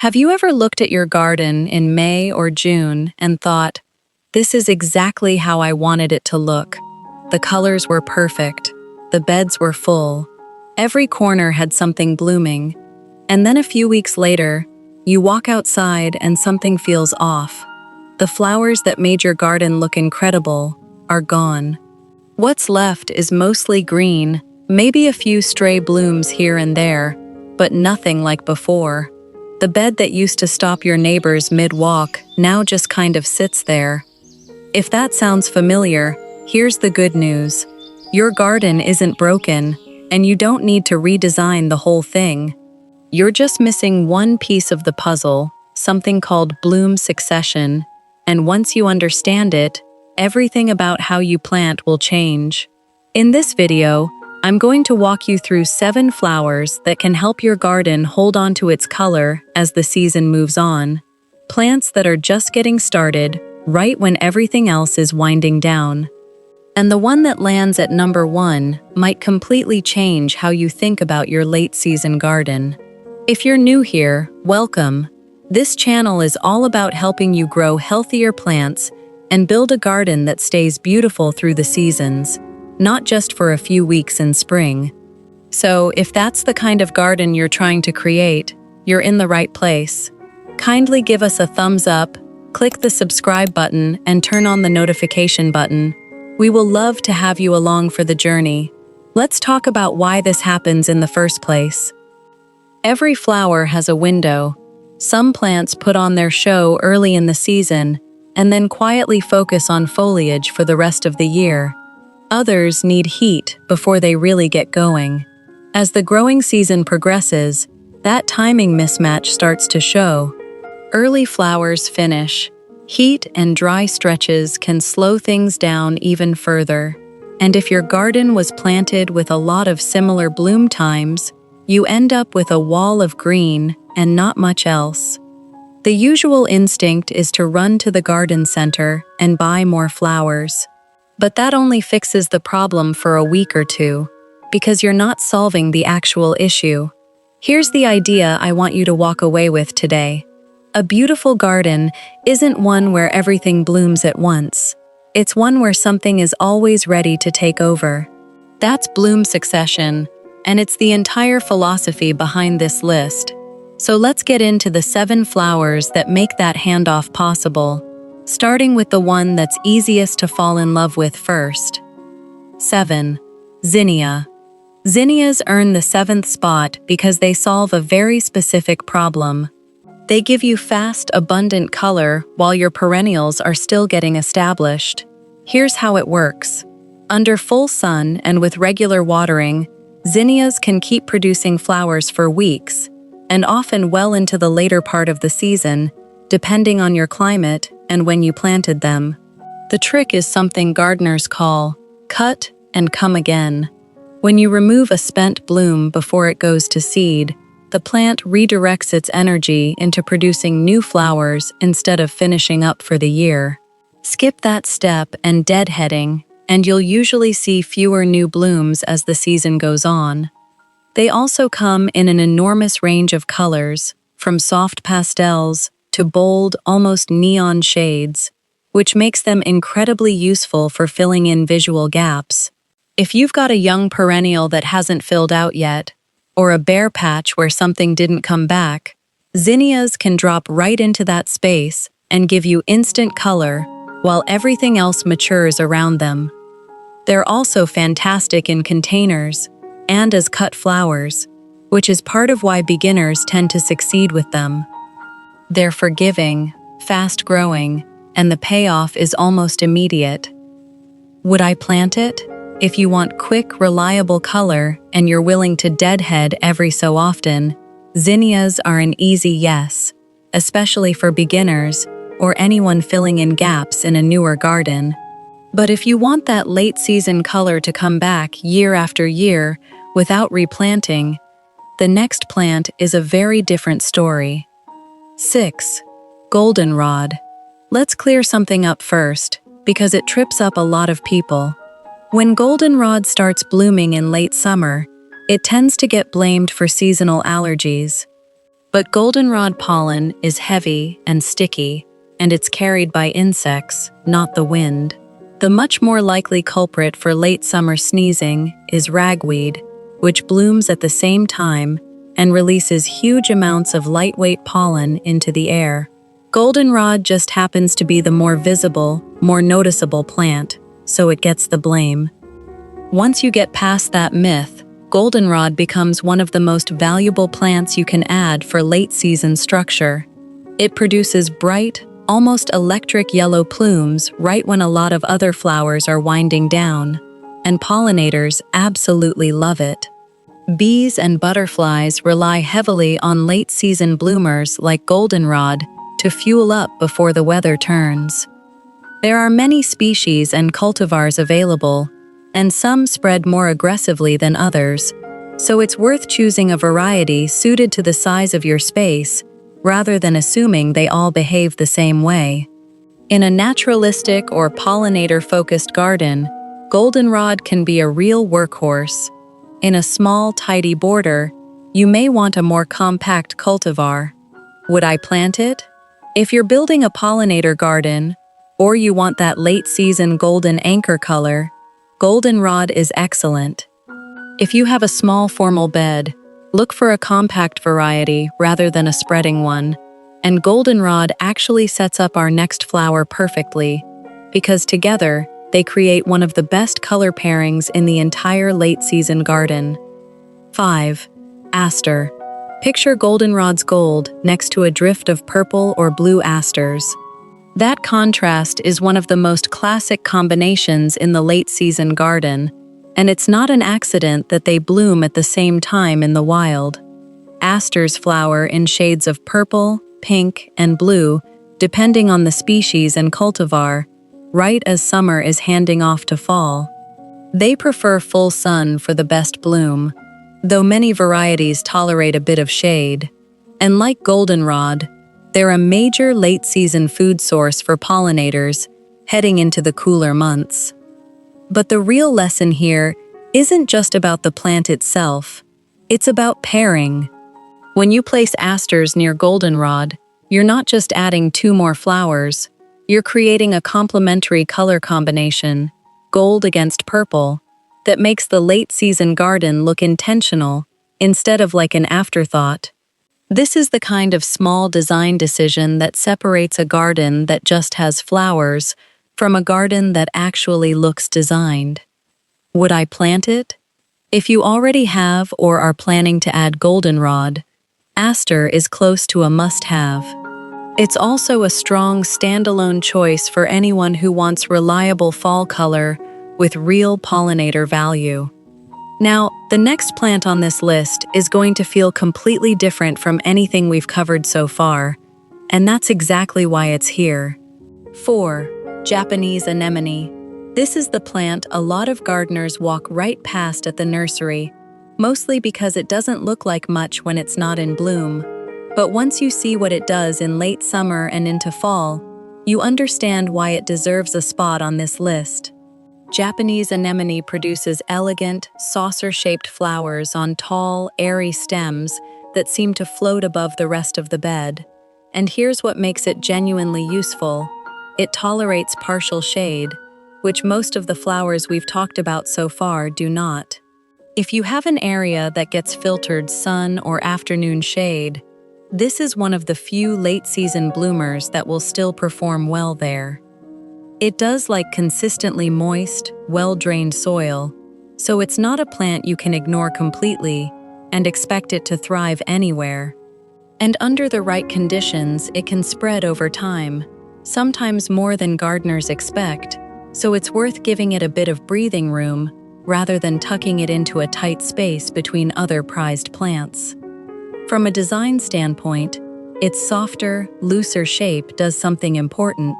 Have you ever looked at your garden in May or June and thought, this is exactly how I wanted it to look? The colors were perfect, the beds were full, every corner had something blooming, and then a few weeks later, you walk outside and something feels off. The flowers that made your garden look incredible are gone. What's left is mostly green, maybe a few stray blooms here and there, but nothing like before. The bed that used to stop your neighbors mid-walk now just kind of sits there. If that sounds familiar, here's the good news. Your garden isn't broken, and you don't need to redesign the whole thing. You're just missing one piece of the puzzle, something called bloom succession, and once you understand it, everything about how you plant will change. In this video, I'm going to walk you through 7 flowers that can help your garden hold on to its color as the season moves on. Plants that are just getting started, right when everything else is winding down. And the one that lands at number 1 might completely change how you think about your late-season garden. If you're new here, welcome. This channel is all about helping you grow healthier plants and build a garden that stays beautiful through the seasons, not just for a few weeks in spring. So, if that's the kind of garden you're trying to create, you're in the right place. Kindly give us a thumbs up, click the subscribe button, and turn on the notification button. We will love to have you along for the journey. Let's talk about why this happens in the first place. Every flower has a window. Some plants put on their show early in the season and then quietly focus on foliage for the rest of the year. Others need heat before they really get going. As the growing season progresses, that timing mismatch starts to show. Early flowers finish. Heat and dry stretches can slow things down even further. And if your garden was planted with a lot of similar bloom times, you end up with a wall of green and not much else. The usual instinct is to run to the garden center and buy more flowers. But that only fixes the problem for a week or two, because you're not solving the actual issue. Here's the idea I want you to walk away with today. A beautiful garden isn't one where everything blooms at once. It's one where something is always ready to take over. That's bloom succession, and it's the entire philosophy behind this list. So let's get into the 7 flowers that make that handoff possible, starting with the one that's easiest to fall in love with first. 7. Zinnia. Zinnias earn the 7th spot because they solve a very specific problem. They give you fast, abundant color while your perennials are still getting established. Here's how it works. Under full sun and with regular watering, zinnias can keep producing flowers for weeks, and often well into the later part of the season, depending on your climate and when you planted them. The trick is something gardeners call cut and come again. When you remove a spent bloom before it goes to seed, the plant redirects its energy into producing new flowers instead of finishing up for the year. Skip that step and deadheading, and you'll usually see fewer new blooms as the season goes on. They also come in an enormous range of colors, from soft pastels to bold, almost neon shades, which makes them incredibly useful for filling in visual gaps. If you've got a young perennial that hasn't filled out yet, or a bare patch where something didn't come back, zinnias can drop right into that space and give you instant color while everything else matures around them. They're also fantastic in containers and as cut flowers, which is part of why beginners tend to succeed with them. They're forgiving, fast-growing, and the payoff is almost immediate. Would I plant it? If you want quick, reliable color and you're willing to deadhead every so often, zinnias are an easy yes, especially for beginners or anyone filling in gaps in a newer garden. But if you want that late-season color to come back year after year without replanting, the next plant is a very different story. 6. Goldenrod. Let's clear something up first, because it trips up a lot of people. When goldenrod starts blooming in late summer, it tends to get blamed for seasonal allergies. But goldenrod pollen is heavy and sticky, and it's carried by insects, not the wind. The much more likely culprit for late summer sneezing is ragweed, which blooms at the same time and releases huge amounts of lightweight pollen into the air. Goldenrod just happens to be the more visible, more noticeable plant, so it gets the blame. Once you get past that myth, goldenrod becomes one of the most valuable plants you can add for late-season structure. It produces bright, almost electric yellow plumes right when a lot of other flowers are winding down, and pollinators absolutely love it. Bees and butterflies rely heavily on late-season bloomers like goldenrod to fuel up before the weather turns. There are many species and cultivars available, and some spread more aggressively than others, so it's worth choosing a variety suited to the size of your space rather than assuming they all behave the same way. In a naturalistic or pollinator-focused garden, goldenrod can be a real workhorse. In a small, tidy border, you may want a more compact cultivar. Would I plant it? If you're building a pollinator garden, or you want that late-season golden anchor color, goldenrod is excellent. If you have a small formal bed, look for a compact variety rather than a spreading one, and goldenrod actually sets up our next flower perfectly, because together, they create one of the best color pairings in the entire late-season garden. 5. Aster. Picture goldenrod's gold next to a drift of purple or blue asters. That contrast is one of the most classic combinations in the late-season garden, and it's not an accident that they bloom at the same time in the wild. Asters flower in shades of purple, pink, and blue, depending on the species and cultivar, right as summer is handing off to fall. They prefer full sun for the best bloom, though many varieties tolerate a bit of shade. And like goldenrod, they're a major late-season food source for pollinators heading into the cooler months. But the real lesson here isn't just about the plant itself, it's about pairing. When you place asters near goldenrod, you're not just adding 2 more flowers, you're creating a complementary color combination, gold against purple, that makes the late-season garden look intentional instead of like an afterthought. This is the kind of small design decision that separates a garden that just has flowers from a garden that actually looks designed. Would I plant it? If you already have or are planning to add goldenrod, aster is close to a must-have. It's also a strong standalone choice for anyone who wants reliable fall color with real pollinator value. Now, the next plant on this list is going to feel completely different from anything we've covered so far, and that's exactly why it's here. 4. Japanese anemone. This is the plant a lot of gardeners walk right past at the nursery, mostly because it doesn't look like much when it's not in bloom. But once you see what it does in late summer and into fall, you understand why it deserves a spot on this list. Japanese anemone produces elegant, saucer-shaped flowers on tall, airy stems that seem to float above the rest of the bed. And here's what makes it genuinely useful. It tolerates partial shade, which most of the flowers we've talked about so far do not. If you have an area that gets filtered sun or afternoon shade, this is one of the few late-season bloomers that will still perform well there. It does like consistently moist, well-drained soil, so it's not a plant you can ignore completely and expect it to thrive anywhere. And under the right conditions, it can spread over time, sometimes more than gardeners expect, so it's worth giving it a bit of breathing room rather than tucking it into a tight space between other prized plants. From a design standpoint, its softer, looser shape does something important.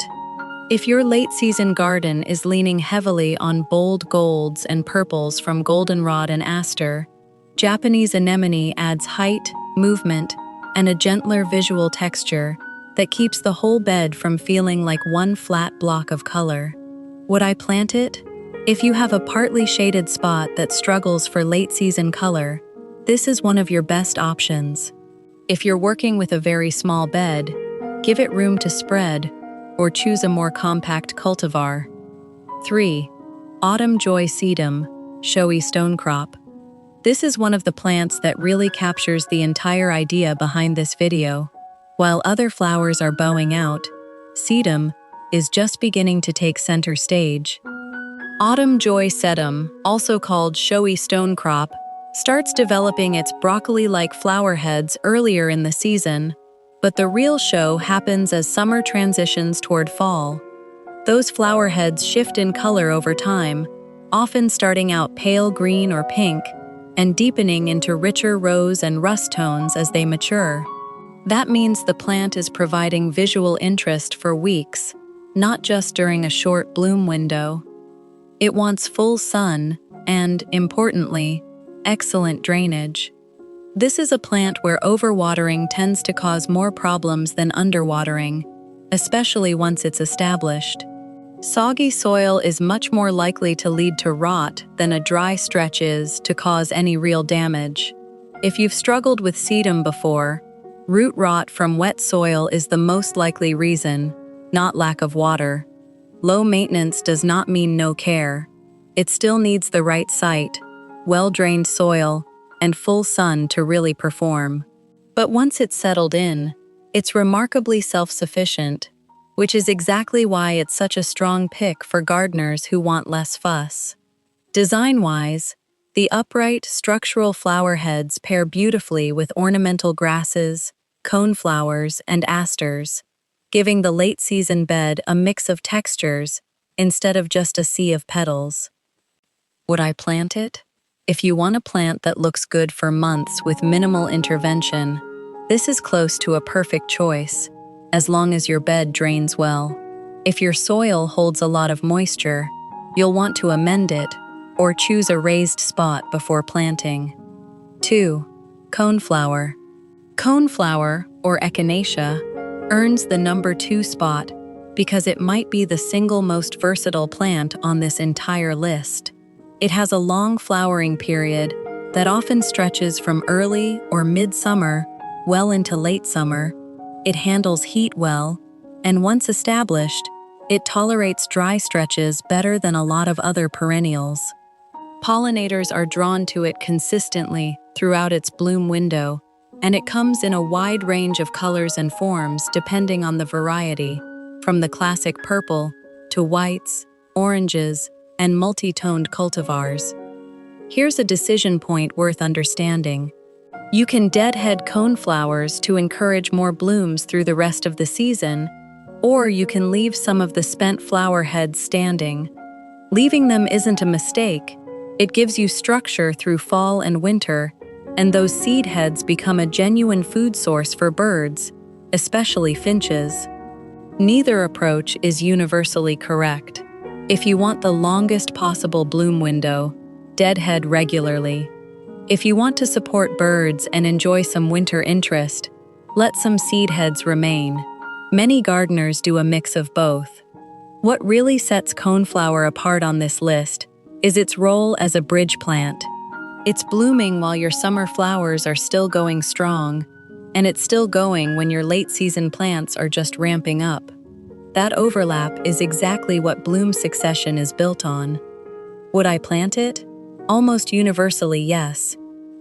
If your late-season garden is leaning heavily on bold golds and purples from goldenrod and aster, Japanese anemone adds height, movement, and a gentler visual texture that keeps the whole bed from feeling like one flat block of color. Would I plant it? If you have a partly shaded spot that struggles for late-season color, this is one of your best options. If you're working with a very small bed, give it room to spread, or choose a more compact cultivar. 3. Autumn Joy Sedum, Showy Stonecrop. This is one of the plants that really captures the entire idea behind this video. While other flowers are bowing out, sedum is just beginning to take center stage. Autumn Joy Sedum, also called Showy Stonecrop, starts developing its broccoli-like flower heads earlier in the season, but the real show happens as summer transitions toward fall. Those flower heads shift in color over time, often starting out pale green or pink, and deepening into richer rose and rust tones as they mature. That means the plant is providing visual interest for weeks, not just during a short bloom window. It wants full sun and, importantly, excellent drainage. This is a plant where overwatering tends to cause more problems than underwatering, especially once it's established. Soggy soil is much more likely to lead to rot than a dry stretch is to cause any real damage. If you've struggled with sedum before, root rot from wet soil is the most likely reason, not lack of water. Low maintenance does not mean no care. It still needs the right site, well-drained soil, and full sun to really perform. But once it's settled in, it's remarkably self-sufficient, which is exactly why it's such a strong pick for gardeners who want less fuss. Design-wise, the upright, structural flower heads pair beautifully with ornamental grasses, coneflowers, and asters, giving the late-season bed a mix of textures instead of just a sea of petals. Would I plant it? If you want a plant that looks good for months with minimal intervention, this is close to a perfect choice, as long as your bed drains well. If your soil holds a lot of moisture, you'll want to amend it or choose a raised spot before planting. 2. Coneflower. Coneflower, or echinacea, earns the number 2 spot because it might be the single most versatile plant on this entire list. It has a long flowering period that often stretches from early or mid-summer well into late summer. It handles heat well, and once established, it tolerates dry stretches better than a lot of other perennials. Pollinators are drawn to it consistently throughout its bloom window, and it comes in a wide range of colors and forms depending on the variety, from the classic purple to whites, oranges, and multi-toned cultivars. Here's a decision point worth understanding. You can deadhead coneflowers to encourage more blooms through the rest of the season, or you can leave some of the spent flower heads standing. Leaving them isn't a mistake. It gives you structure through fall and winter, and those seed heads become a genuine food source for birds, especially finches. Neither approach is universally correct. If you want the longest possible bloom window, deadhead regularly. If you want to support birds and enjoy some winter interest, let some seed heads remain. Many gardeners do a mix of both. What really sets coneflower apart on this list is its role as a bridge plant. It's blooming while your summer flowers are still going strong, and it's still going when your late-season plants are just ramping up. That overlap is exactly what bloom succession is built on. Would I plant it? Almost universally, yes.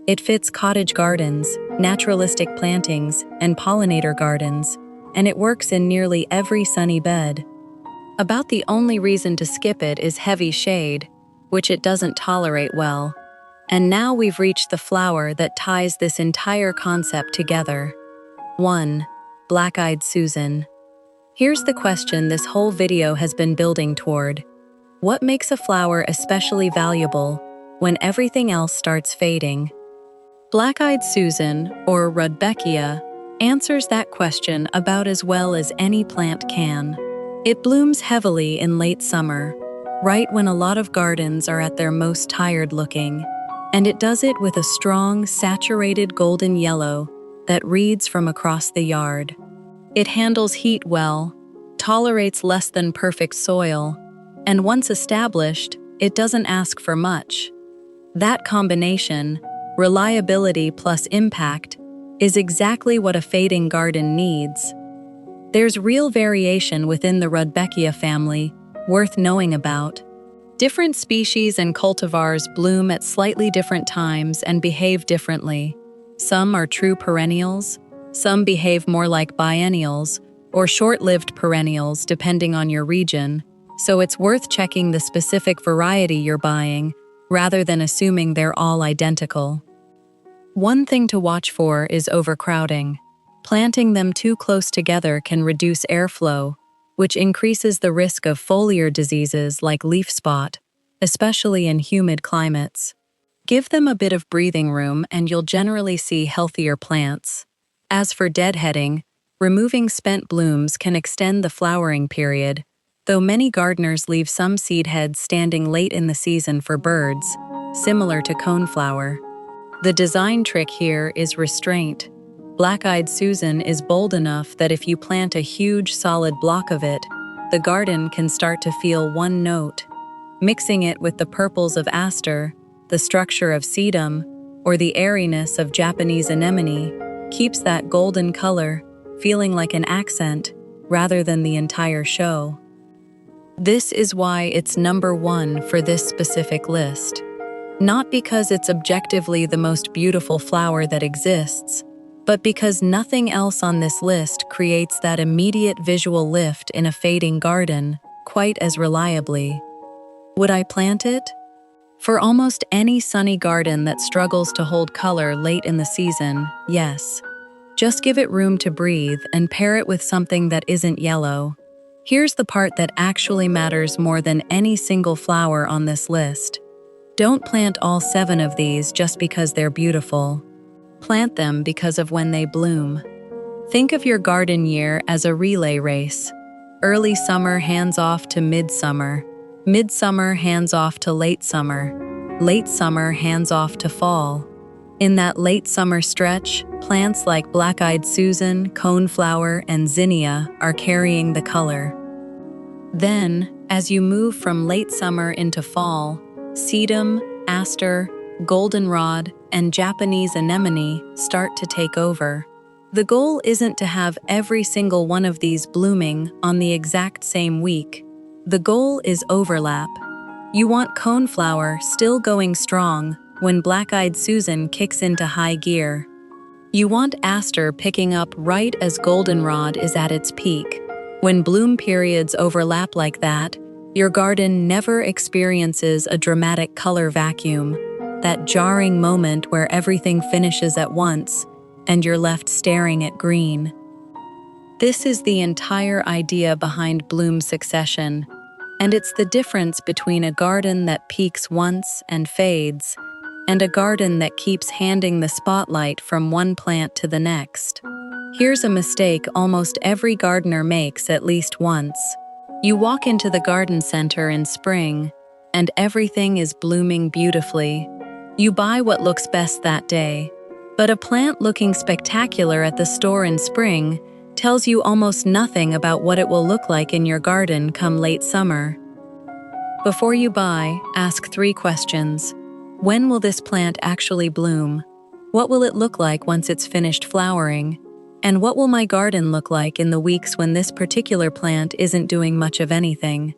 It fits cottage gardens, naturalistic plantings, and pollinator gardens, and it works in nearly every sunny bed. About the only reason to skip it is heavy shade, which it doesn't tolerate well. And now we've reached the flower that ties this entire concept together. 1. Black-eyed Susan. Here's the question this whole video has been building toward. What makes a flower especially valuable when everything else starts fading? Black-eyed Susan, or Rudbeckia, answers that question about as well as any plant can. It blooms heavily in late summer, right when a lot of gardens are at their most tired looking, and it does it with a strong, saturated golden yellow that reads from across the yard. It handles heat well, tolerates less than perfect soil, and once established, it doesn't ask for much. That combination, reliability plus impact, is exactly what a fading garden needs. There's real variation within the Rudbeckia family, worth knowing about. Different species and cultivars bloom at slightly different times and behave differently. Some are true perennials, some behave more like biennials, or short-lived perennials depending on your region, so it's worth checking the specific variety you're buying rather than assuming they're all identical. One thing to watch for is overcrowding. Planting them too close together can reduce airflow, which increases the risk of foliar diseases like leaf spot, especially in humid climates. Give them a bit of breathing room and you'll generally see healthier plants. As for deadheading, removing spent blooms can extend the flowering period, though many gardeners leave some seed heads standing late in the season for birds, similar to coneflower. The design trick here is restraint. Black-eyed Susan is bold enough that if you plant a huge solid block of it, the garden can start to feel one note. Mixing it with the purples of aster, the structure of sedum, or the airiness of Japanese anemone keeps that golden color feeling like an accent rather than the entire show. This is why it's number one for this specific list. Not because it's objectively the most beautiful flower that exists, but because nothing else on this list creates that immediate visual lift in a fading garden quite as reliably. Would I plant it? For almost any sunny garden that struggles to hold color late in the season, yes. Just give it room to breathe and pair it with something that isn't yellow. Here's the part that actually matters more than any single flower on this list. Don't plant all 7 of these just because they're beautiful. Plant them because of when they bloom. Think of your garden year as a relay race. Early summer hands off to midsummer. Midsummer hands off to late summer. Late summer hands off to fall. In that late summer stretch, plants like Black-eyed Susan, coneflower, and zinnia are carrying the color. Then, as you move from late summer into fall, sedum, aster, goldenrod, and Japanese anemone start to take over. The goal isn't to have every single one of these blooming on the exact same week. The goal is overlap. You want coneflower still going strong when Black-eyed Susan kicks into high gear. You want aster picking up right as goldenrod is at its peak. When bloom periods overlap like that, your garden never experiences a dramatic color vacuum, that jarring moment where everything finishes at once and you're left staring at green. This is the entire idea behind bloom succession, and it's the difference between a garden that peaks once and fades and a garden that keeps handing the spotlight from one plant to the next. Here's a mistake almost every gardener makes at least once. You walk into the garden center in spring, and everything is blooming beautifully. You buy what looks best that day, but a plant looking spectacular at the store in spring tells you almost nothing about what it will look like in your garden come late summer. Before you buy, ask 3 questions. When will this plant actually bloom? What will it look like once it's finished flowering? And what will my garden look like in the weeks when this particular plant isn't doing much of anything?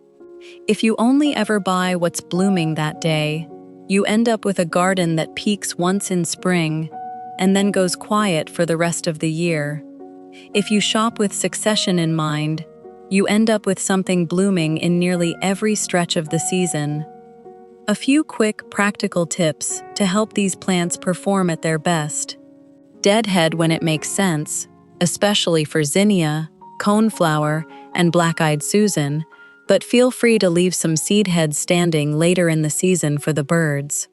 If you only ever buy what's blooming that day, you end up with a garden that peaks once in spring and then goes quiet for the rest of the year. If you shop with succession in mind, you end up with something blooming in nearly every stretch of the season. A few quick, practical tips to help these plants perform at their best. Deadhead when it makes sense, especially for zinnia, coneflower, and Black-eyed Susan, but feel free to leave some seed heads standing later in the season for the birds.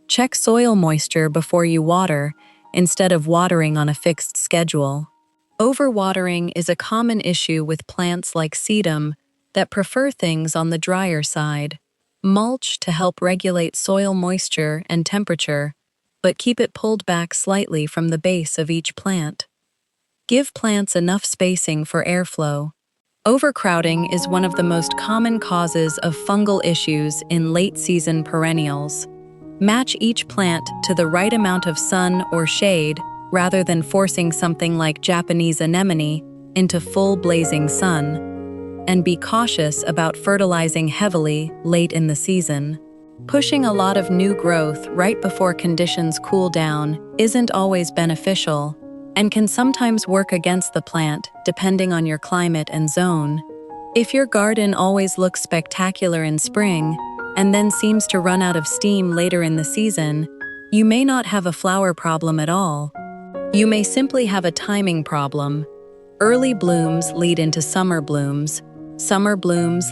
Check soil moisture before you water, instead of watering on a fixed schedule. Overwatering is a common issue with plants like sedum that prefer things on the drier side. Mulch to help regulate soil moisture and temperature, but keep it pulled back slightly from the base of each plant. Give plants enough spacing for airflow. Overcrowding is one of the most common causes of fungal issues in late-season perennials. Match each plant to the right amount of sun or shade rather than forcing something like Japanese anemone into full blazing sun. And be cautious about fertilizing heavily late in the season. Pushing a lot of new growth right before conditions cool down isn't always beneficial and can sometimes work against the plant depending on your climate and zone. If your garden always looks spectacular in spring and then seems to run out of steam later in the season, you may not have a flower problem at all. You may simply have a timing problem. Early blooms lead into summer blooms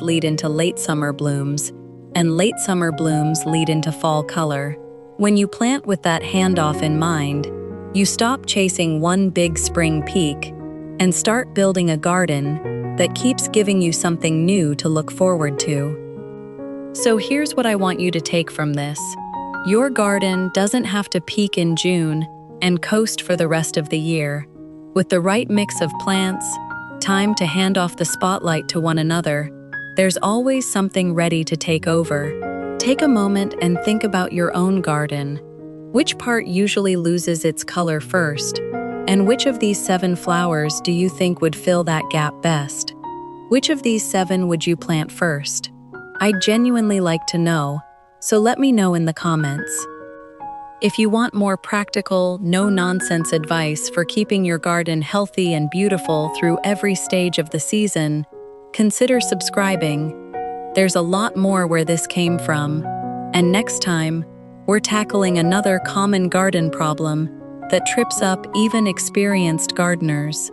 lead into late summer blooms, and late summer blooms lead into fall color. When you plant with that handoff in mind, you stop chasing one big spring peak and start building a garden that keeps giving you something new to look forward to. So here's what I want you to take from this. Your garden doesn't have to peak in June and coast for the rest of the year. With the right mix of plants, time to hand off the spotlight to one another, there's always something ready to take over. Take a moment and think about your own garden. Which part usually loses its color first? And which of these 7 flowers do you think would fill that gap best? Which of these 7 would you plant first? I'd genuinely like to know, so let me know in the comments. If you want more practical, no-nonsense advice for keeping your garden healthy and beautiful through every stage of the season, consider subscribing. There's a lot more where this came from. And next time, we're tackling another common garden problem that trips up even experienced gardeners.